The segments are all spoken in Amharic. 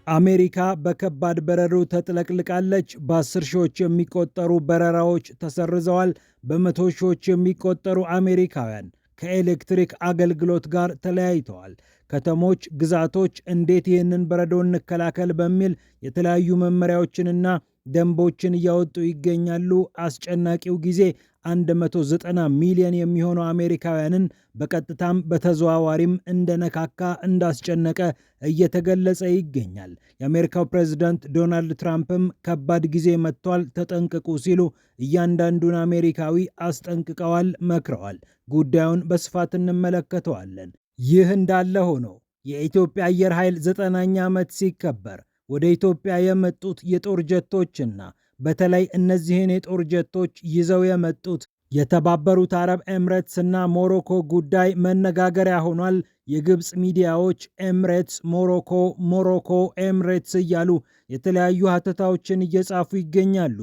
አሜሪካ በከባድ በረዶ ተጥለቅልቃለች። በ10 ሺዎች የሚቆጠሩ በረራዎች ተሰርዘዋል። በመቶ ሺዎች የሚቆጠሩ አሜሪካውያን ከኤሌክትሪክ አገልግሎት ጋር ተለያይተዋል። ከተሞች፣ ግዛቶች እንዴት ይህንን በረዶ እንከላከል በሚል የተለያዩ መመሪያዎችንና ደንቦችን እያወጡ ይገኛሉ። አስጨናቂው ጊዜ 190 ሚሊዮን የሚሆኑ አሜሪካውያንን በቀጥታም በተዘዋዋሪም እንደነካካ እንዳስጨነቀ እየተገለጸ ይገኛል። የአሜሪካው ፕሬዝዳንት ዶናልድ ትራምፕም ከባድ ጊዜ መጥቷል፣ ተጠንቀቁ ሲሉ እያንዳንዱን አሜሪካዊ አስጠንቅቀዋል፣ መክረዋል። ጉዳዩን በስፋት እንመለከተዋለን። ይህ እንዳለ ሆኖ የኢትዮጵያ አየር ኃይል 9ኛ ዓመት ሲከበር ወደ ኢትዮጵያ የመጡት የጦር ጀቶችና በተለይ እነዚህን የጦር ጀቶች ይዘው የመጡት የተባበሩት አረብ ኤምሬትስ እና ሞሮኮ ጉዳይ መነጋገሪያ ሆኗል። የግብፅ ሚዲያዎች ኤምሬትስ ሞሮኮ፣ ሞሮኮ ኤምሬትስ እያሉ የተለያዩ ሀተታዎችን እየጻፉ ይገኛሉ።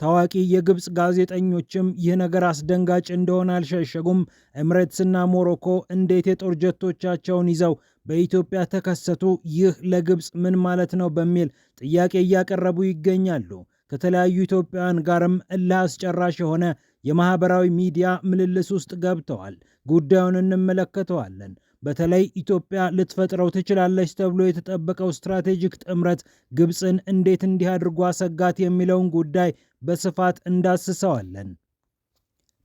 ታዋቂ የግብፅ ጋዜጠኞችም ይህ ነገር አስደንጋጭ እንደሆነ አልሸሸጉም። ኤምሬትስና ሞሮኮ እንዴት የጦር ጀቶቻቸውን ይዘው በኢትዮጵያ ተከሰቱ? ይህ ለግብፅ ምን ማለት ነው? በሚል ጥያቄ እያቀረቡ ይገኛሉ። ከተለያዩ ኢትዮጵያውያን ጋርም እልህ አስጨራሽ የሆነ የማህበራዊ ሚዲያ ምልልስ ውስጥ ገብተዋል። ጉዳዩን እንመለከተዋለን። በተለይ ኢትዮጵያ ልትፈጥረው ትችላለች ተብሎ የተጠበቀው ስትራቴጂክ ጥምረት ግብፅን እንዴት እንዲህ አድርጎ አሰጋት የሚለውን ጉዳይ በስፋት እንዳስሰዋለን።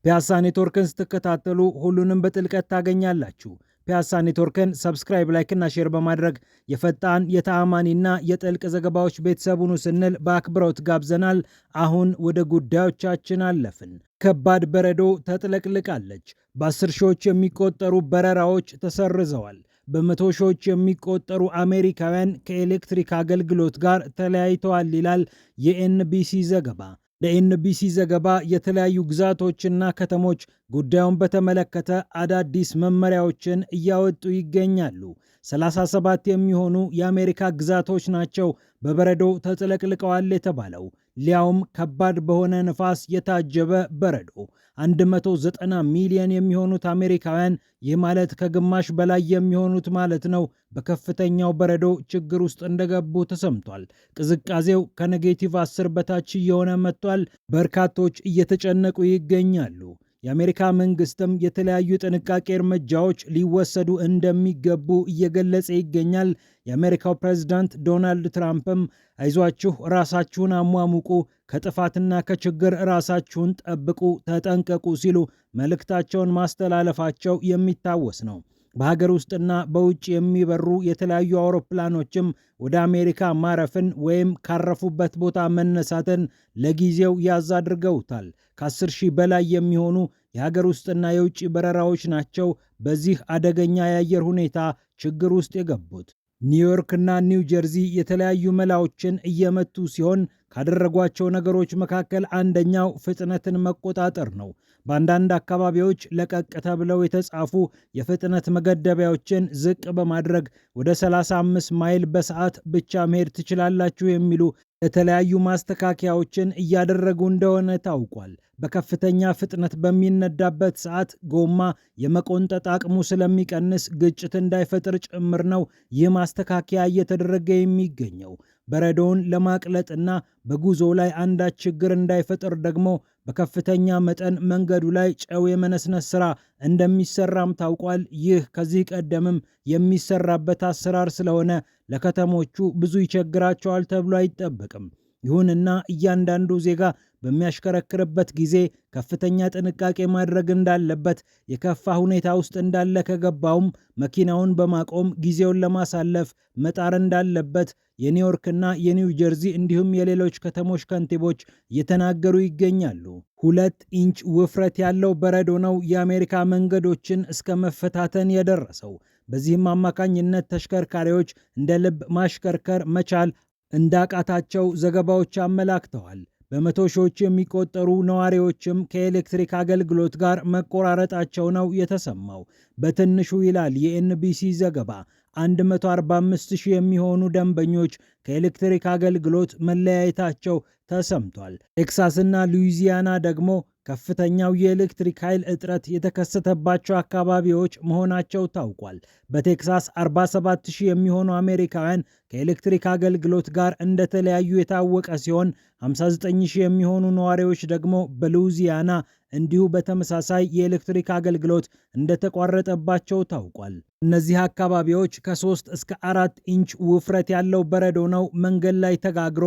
ፒያሳ ኔትወርክን ስትከታተሉ ሁሉንም በጥልቀት ታገኛላችሁ። ፒያሳ ኔትወርክን ሰብስክራይብ፣ ላይክ እና ሼር በማድረግ የፈጣን የተአማኒና የጥልቅ ዘገባዎች ቤተሰቡን ስንል በአክብሮት ጋብዘናል። አሁን ወደ ጉዳዮቻችን አለፍን። ከባድ በረዶ ተጥለቅልቃለች። በ10 ሺዎች የሚቆጠሩ በረራዎች ተሰርዘዋል። በመቶ ሺዎች የሚቆጠሩ አሜሪካውያን ከኤሌክትሪክ አገልግሎት ጋር ተለያይተዋል ይላል የኤንቢሲ ዘገባ። ለኤንቢሲ ዘገባ የተለያዩ ግዛቶችና ከተሞች ጉዳዩን በተመለከተ አዳዲስ መመሪያዎችን እያወጡ ይገኛሉ። 37 የሚሆኑ የአሜሪካ ግዛቶች ናቸው በበረዶ ተጥለቅልቀዋል የተባለው። ሊያውም ከባድ በሆነ ንፋስ የታጀበ በረዶ። 190 ሚሊዮን የሚሆኑት አሜሪካውያን፣ ይህ ማለት ከግማሽ በላይ የሚሆኑት ማለት ነው፣ በከፍተኛው በረዶ ችግር ውስጥ እንደገቡ ተሰምቷል። ቅዝቃዜው ከኔጌቲቭ 10 በታች እየሆነ መጥቷል። በርካቶች እየተጨነቁ ይገኛሉ። የአሜሪካ መንግስትም የተለያዩ ጥንቃቄ እርምጃዎች ሊወሰዱ እንደሚገቡ እየገለጸ ይገኛል። የአሜሪካው ፕሬዝዳንት ዶናልድ ትራምፕም አይዟችሁ፣ ራሳችሁን አሟሙቁ፣ ከጥፋትና ከችግር ራሳችሁን ጠብቁ፣ ተጠንቀቁ ሲሉ መልእክታቸውን ማስተላለፋቸው የሚታወስ ነው። በሀገር ውስጥና በውጭ የሚበሩ የተለያዩ አውሮፕላኖችም ወደ አሜሪካ ማረፍን ወይም ካረፉበት ቦታ መነሳትን ለጊዜው ያዝ አድርገውታል። ከ10 ሺህ በላይ የሚሆኑ የሀገር ውስጥና የውጭ በረራዎች ናቸው በዚህ አደገኛ የአየር ሁኔታ ችግር ውስጥ የገቡት። ኒውዮርክ እና ኒው ጀርዚ የተለያዩ መላዎችን እየመቱ ሲሆን ካደረጓቸው ነገሮች መካከል አንደኛው ፍጥነትን መቆጣጠር ነው። በአንዳንድ አካባቢዎች ለቀቅ ተብለው የተጻፉ የፍጥነት መገደቢያዎችን ዝቅ በማድረግ ወደ 35 ማይል በሰዓት ብቻ መሄድ ትችላላችሁ የሚሉ የተለያዩ ማስተካከያዎችን እያደረጉ እንደሆነ ታውቋል። በከፍተኛ ፍጥነት በሚነዳበት ሰዓት ጎማ የመቆንጠጥ አቅሙ ስለሚቀንስ ግጭት እንዳይፈጥር ጭምር ነው ይህ ማስተካከያ እየተደረገ የሚገኘው። በረዶውን ለማቅለጥና በጉዞ ላይ አንዳች ችግር እንዳይፈጥር ደግሞ በከፍተኛ መጠን መንገዱ ላይ ጨው የመነስነስ ስራ እንደሚሰራም ታውቋል። ይህ ከዚህ ቀደምም የሚሰራበት አሰራር ስለሆነ ለከተሞቹ ብዙ ይቸግራቸዋል ተብሎ አይጠበቅም። ይሁንና እያንዳንዱ ዜጋ በሚያሽከረክርበት ጊዜ ከፍተኛ ጥንቃቄ ማድረግ እንዳለበት፣ የከፋ ሁኔታ ውስጥ እንዳለ ከገባውም መኪናውን በማቆም ጊዜውን ለማሳለፍ መጣር እንዳለበት የኒውዮርክና የኒው ጀርዚ እንዲሁም የሌሎች ከተሞች ከንቲቦች እየተናገሩ ይገኛሉ። 2 ኢንች ውፍረት ያለው በረዶ ነው የአሜሪካ መንገዶችን እስከ መፈታተን የደረሰው። በዚህም አማካኝነት ተሽከርካሪዎች እንደ ልብ ማሽከርከር መቻል እንዳቃታቸው ዘገባዎች አመላክተዋል። በመቶ ሺዎች የሚቆጠሩ ነዋሪዎችም ከኤሌክትሪክ አገልግሎት ጋር መቆራረጣቸው ነው የተሰማው። በትንሹ ይላል የኤንቢሲ ዘገባ 145,000 የሚሆኑ ደንበኞች ከኤሌክትሪክ አገልግሎት መለያየታቸው ተሰምቷል። ቴክሳስና ሉዊዚያና ደግሞ ከፍተኛው የኤሌክትሪክ ኃይል እጥረት የተከሰተባቸው አካባቢዎች መሆናቸው ታውቋል። በቴክሳስ 47,000 የሚሆኑ አሜሪካውያን ከኤሌክትሪክ አገልግሎት ጋር እንደተለያዩ የታወቀ ሲሆን 59,000 የሚሆኑ ነዋሪዎች ደግሞ በሉዊዚያና እንዲሁ በተመሳሳይ የኤሌክትሪክ አገልግሎት እንደተቋረጠባቸው ታውቋል። እነዚህ አካባቢዎች ከ3 እስከ 4 ኢንች ውፍረት ያለው በረዶ ነው መንገድ ላይ ተጋግሮ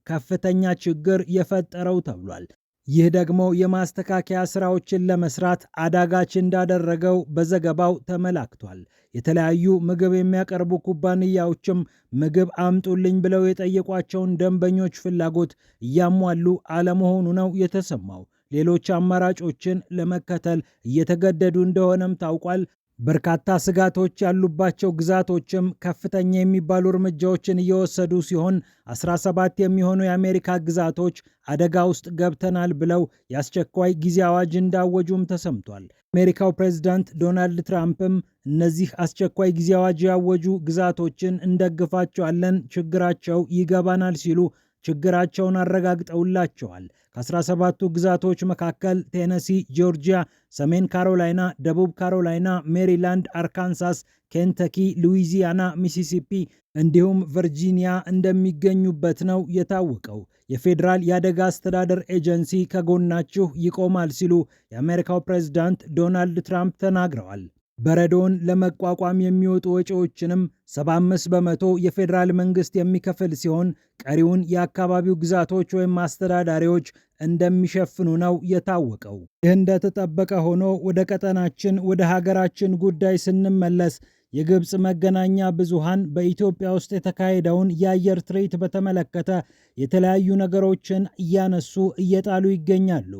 ከፍተኛ ችግር የፈጠረው ተብሏል። ይህ ደግሞ የማስተካከያ ስራዎችን ለመስራት አዳጋች እንዳደረገው በዘገባው ተመላክቷል። የተለያዩ ምግብ የሚያቀርቡ ኩባንያዎችም ምግብ አምጡልኝ ብለው የጠየቋቸውን ደንበኞች ፍላጎት እያሟሉ አለመሆኑ ነው የተሰማው። ሌሎች አማራጮችን ለመከተል እየተገደዱ እንደሆነም ታውቋል። በርካታ ስጋቶች ያሉባቸው ግዛቶችም ከፍተኛ የሚባሉ እርምጃዎችን እየወሰዱ ሲሆን 17 የሚሆኑ የአሜሪካ ግዛቶች አደጋ ውስጥ ገብተናል ብለው የአስቸኳይ ጊዜ አዋጅ እንዳወጁም ተሰምቷል። አሜሪካው ፕሬዝዳንት ዶናልድ ትራምፕም እነዚህ አስቸኳይ ጊዜ አዋጅ ያወጁ ግዛቶችን እንደግፋቸዋለን፣ ችግራቸው ይገባናል ሲሉ ችግራቸውን አረጋግጠውላቸዋል። ከ17ቱ ግዛቶች መካከል ቴነሲ፣ ጆርጂያ፣ ሰሜን ካሮላይና፣ ደቡብ ካሮላይና፣ ሜሪላንድ፣ አርካንሳስ፣ ኬንተኪ፣ ሉዊዚያና፣ ሚሲሲፒ እንዲሁም ቨርጂኒያ እንደሚገኙበት ነው የታወቀው። የፌዴራል የአደጋ አስተዳደር ኤጀንሲ ከጎናችሁ ይቆማል ሲሉ የአሜሪካው ፕሬዝዳንት ዶናልድ ትራምፕ ተናግረዋል። በረዶውን ለመቋቋም የሚወጡ ወጪዎችንም 75 በመቶ የፌዴራል መንግስት የሚከፍል ሲሆን ቀሪውን የአካባቢው ግዛቶች ወይም አስተዳዳሪዎች እንደሚሸፍኑ ነው የታወቀው። ይህ እንደተጠበቀ ሆኖ ወደ ቀጠናችን ወደ ሀገራችን ጉዳይ ስንመለስ የግብፅ መገናኛ ብዙሃን በኢትዮጵያ ውስጥ የተካሄደውን የአየር ትርኢት በተመለከተ የተለያዩ ነገሮችን እያነሱ እየጣሉ ይገኛሉ።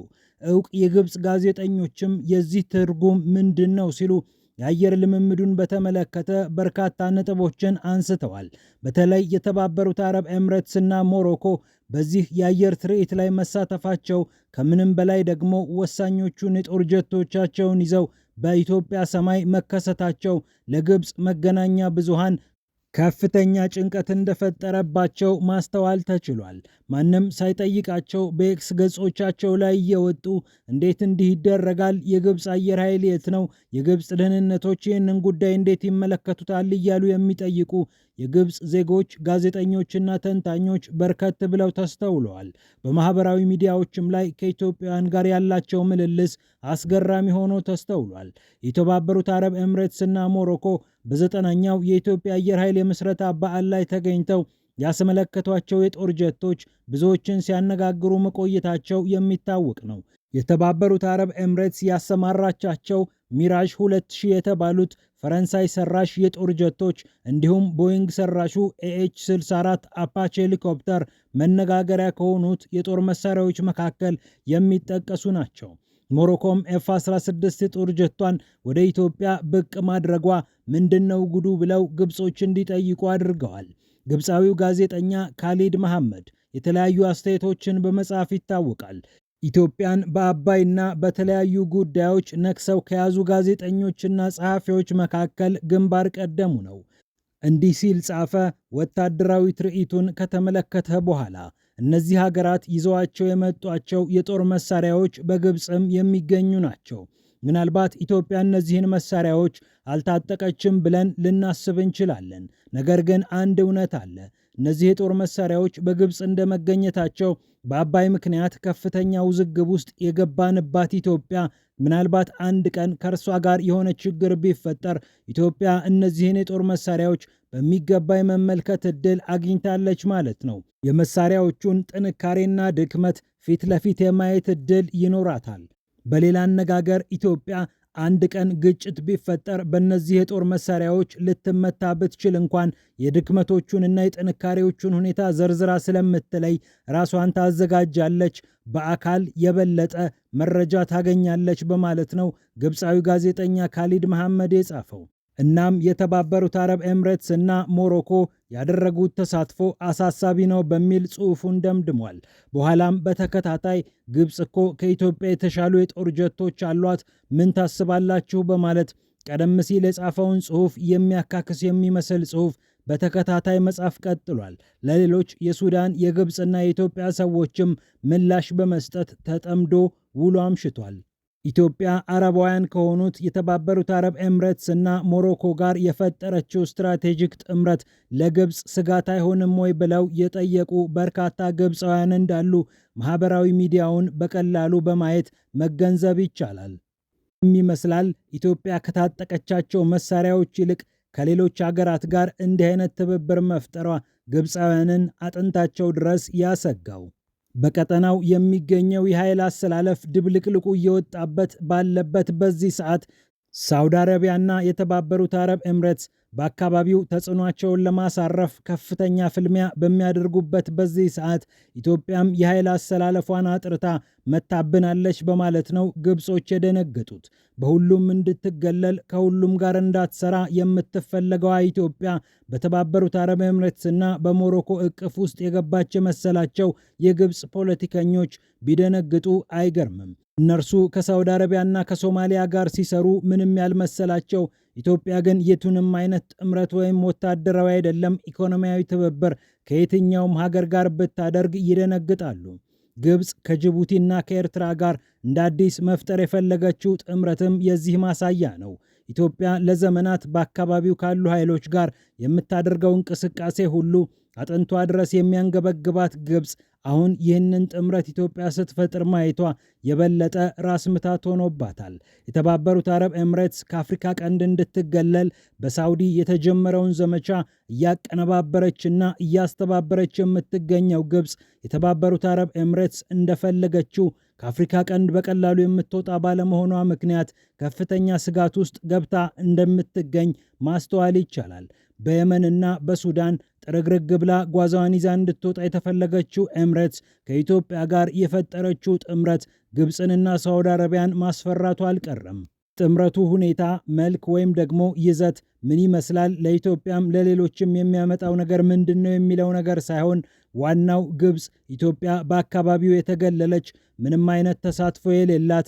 ዕውቅ የግብፅ ጋዜጠኞችም የዚህ ትርጉም ምንድን ነው ሲሉ የአየር ልምምዱን በተመለከተ በርካታ ነጥቦችን አንስተዋል። በተለይ የተባበሩት አረብ ኤምሬትስ እና ሞሮኮ በዚህ የአየር ትርኢት ላይ መሳተፋቸው ከምንም በላይ ደግሞ ወሳኞቹን የጦር ጀቶቻቸውን ይዘው በኢትዮጵያ ሰማይ መከሰታቸው ለግብፅ መገናኛ ብዙሃን ከፍተኛ ጭንቀት እንደፈጠረባቸው ማስተዋል ተችሏል። ማንም ሳይጠይቃቸው በኤክስ ገጾቻቸው ላይ እየወጡ እንዴት እንዲህ ይደረጋል? የግብፅ አየር ኃይል የት ነው? የግብፅ ደህንነቶች ይህንን ጉዳይ እንዴት ይመለከቱታል? እያሉ የሚጠይቁ የግብፅ ዜጎች፣ ጋዜጠኞችና ተንታኞች በርከት ብለው ተስተውለዋል። በማህበራዊ ሚዲያዎችም ላይ ከኢትዮጵያውያን ጋር ያላቸው ምልልስ አስገራሚ ሆኖ ተስተውሏል። የተባበሩት አረብ ኤምሬትስ እና ሞሮኮ በ9ኛው የኢትዮጵያ አየር ኃይል የምስረታ በዓል ላይ ተገኝተው ያስመለከቷቸው የጦር ጀቶች ብዙዎችን ሲያነጋግሩ መቆየታቸው የሚታወቅ ነው። የተባበሩት አረብ ኤምሬትስ ያሰማራቻቸው ሚራዥ 2000 የተባሉት ፈረንሳይ ሰራሽ የጦር ጀቶች እንዲሁም ቦይንግ ሰራሹ ኤኤች-64 አፓች ሄሊኮፕተር መነጋገሪያ ከሆኑት የጦር መሳሪያዎች መካከል የሚጠቀሱ ናቸው። ሞሮኮም ኤፍ-16 የጦር ጀቷን ወደ ኢትዮጵያ ብቅ ማድረጓ ምንድነው ጉዱ ብለው ግብጾች እንዲጠይቁ አድርገዋል። ግብፃዊው ጋዜጠኛ ካሊድ መሐመድ የተለያዩ አስተያየቶችን በመጻፍ ይታወቃል። ኢትዮጵያን በአባይና በተለያዩ ጉዳዮች ነክሰው ከያዙ ጋዜጠኞችና ጸሐፊዎች መካከል ግንባር ቀደሙ ነው። እንዲህ ሲል ጻፈ። ወታደራዊ ትርኢቱን ከተመለከተ በኋላ እነዚህ ሀገራት ይዘዋቸው የመጧቸው የጦር መሳሪያዎች በግብፅም የሚገኙ ናቸው። ምናልባት ኢትዮጵያ እነዚህን መሳሪያዎች አልታጠቀችም ብለን ልናስብ እንችላለን። ነገር ግን አንድ እውነት አለ። እነዚህ የጦር መሳሪያዎች በግብፅ እንደመገኘታቸው በአባይ ምክንያት ከፍተኛ ውዝግብ ውስጥ የገባንባት ኢትዮጵያ ምናልባት አንድ ቀን ከእርሷ ጋር የሆነ ችግር ቢፈጠር ኢትዮጵያ እነዚህን የጦር መሳሪያዎች በሚገባ የመመልከት ዕድል አግኝታለች ማለት ነው። የመሳሪያዎቹን ጥንካሬና ድክመት ፊት ለፊት የማየት ዕድል ይኖራታል። በሌላ አነጋገር ኢትዮጵያ አንድ ቀን ግጭት ቢፈጠር በእነዚህ የጦር መሳሪያዎች ልትመታ ብትችል እንኳን የድክመቶቹንና የጥንካሬዎቹን ሁኔታ ዘርዝራ ስለምትለይ ራሷን ታዘጋጃለች፣ በአካል የበለጠ መረጃ ታገኛለች በማለት ነው ግብፃዊ ጋዜጠኛ ካሊድ መሐመድ የጻፈው። እናም የተባበሩት አረብ ኤምሬትስ እና ሞሮኮ ያደረጉት ተሳትፎ አሳሳቢ ነው በሚል ጽሑፉን ደምድሟል። በኋላም በተከታታይ ግብፅ እኮ ከኢትዮጵያ የተሻሉ የጦር ጀቶች አሏት፣ ምን ታስባላችሁ? በማለት ቀደም ሲል የጻፈውን ጽሑፍ የሚያካክስ የሚመስል ጽሑፍ በተከታታይ መጻፍ ቀጥሏል። ለሌሎች የሱዳን የግብፅና የኢትዮጵያ ሰዎችም ምላሽ በመስጠት ተጠምዶ ውሎ አምሽቷል። ኢትዮጵያ አረባውያን ከሆኑት የተባበሩት አረብ ኤምሬትስ እና ሞሮኮ ጋር የፈጠረችው ስትራቴጂክ ጥምረት ለግብፅ ስጋት አይሆንም ወይ ብለው የጠየቁ በርካታ ግብፃውያን እንዳሉ ማህበራዊ ሚዲያውን በቀላሉ በማየት መገንዘብ ይቻላል። ይመስላል ኢትዮጵያ ከታጠቀቻቸው መሳሪያዎች ይልቅ ከሌሎች ሀገራት ጋር እንዲህ አይነት ትብብር መፍጠሯ ግብፃውያንን አጥንታቸው ድረስ ያሰጋው። በቀጠናው የሚገኘው የኃይል አሰላለፍ ድብልቅልቁ እየወጣበት ባለበት በዚህ ሰዓት ሳውዲ አረቢያና የተባበሩት አረብ ኤምሬትስ በአካባቢው ተጽዕኗቸውን ለማሳረፍ ከፍተኛ ፍልሚያ በሚያደርጉበት በዚህ ሰዓት ኢትዮጵያም የኃይል አሰላለፏን አጥርታ መታብናለች በማለት ነው ግብጾች የደነገጡት። በሁሉም እንድትገለል ከሁሉም ጋር እንዳትሰራ የምትፈለገዋ ኢትዮጵያ በተባበሩት አረብ ኤምሬትስና በሞሮኮ እቅፍ ውስጥ የገባች የመሰላቸው የግብፅ ፖለቲከኞች ቢደነግጡ አይገርምም። እነርሱ ከሳውዲ አረቢያና ከሶማሊያ ጋር ሲሰሩ ምንም ያልመሰላቸው ኢትዮጵያ ግን የቱንም አይነት ጥምረት ወይም ወታደራዊ አይደለም ኢኮኖሚያዊ ትብብር ከየትኛውም ሀገር ጋር ብታደርግ ይደነግጣሉ። ግብፅ ከጅቡቲና ከኤርትራ ጋር እንደ አዲስ መፍጠር የፈለገችው ጥምረትም የዚህ ማሳያ ነው። ኢትዮጵያ ለዘመናት በአካባቢው ካሉ ኃይሎች ጋር የምታደርገው እንቅስቃሴ ሁሉ አጥንቷ ድረስ የሚያንገበግባት ግብፅ አሁን ይህንን ጥምረት ኢትዮጵያ ስትፈጥር ማየቷ የበለጠ ራስ ምታት ሆኖባታል። የተባበሩት አረብ ኤምሬትስ ከአፍሪካ ቀንድ እንድትገለል በሳውዲ የተጀመረውን ዘመቻ እያቀነባበረችና እያስተባበረች የምትገኘው ግብፅ የተባበሩት አረብ ኤምሬትስ እንደፈለገችው ከአፍሪካ ቀንድ በቀላሉ የምትወጣ ባለመሆኗ ምክንያት ከፍተኛ ስጋት ውስጥ ገብታ እንደምትገኝ ማስተዋል ይቻላል። በየመንና በሱዳን ጥርግርግ ብላ ጓዛዋን ይዛ እንድትወጣ የተፈለገችው ኤምሬትስ ከኢትዮጵያ ጋር የፈጠረችው ጥምረት ግብፅንና ሳውዲ አረቢያን ማስፈራቱ አልቀረም። ጥምረቱ ሁኔታ፣ መልክ ወይም ደግሞ ይዘት ምን ይመስላል፣ ለኢትዮጵያም ለሌሎችም የሚያመጣው ነገር ምንድን ነው የሚለው ነገር ሳይሆን ዋናው ግብፅ ኢትዮጵያ በአካባቢው የተገለለች ምንም አይነት ተሳትፎ የሌላት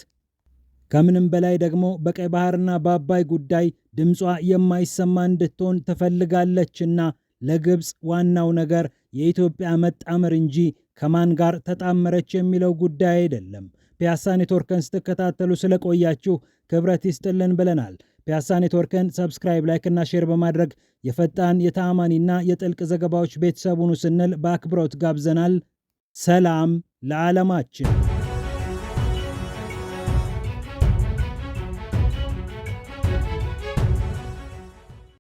ከምንም በላይ ደግሞ በቀይ ባህርና በአባይ ጉዳይ ድምጿ የማይሰማ እንድትሆን ትፈልጋለችና ለግብፅ ዋናው ነገር የኢትዮጵያ መጣመር እንጂ ከማን ጋር ተጣመረች የሚለው ጉዳይ አይደለም። ፒያሳ ኔትወርክን ስትከታተሉ ስለቆያችሁ ክብረት ይስጥልን ብለናል። ፒያሳ ኔትወርክን ሰብስክራይብ፣ ላይክ እና ሼር በማድረግ የፈጣን የተአማኒና የጥልቅ ዘገባዎች ቤተሰቡን ስንል በአክብሮት ጋብዘናል። ሰላም ለዓለማችን።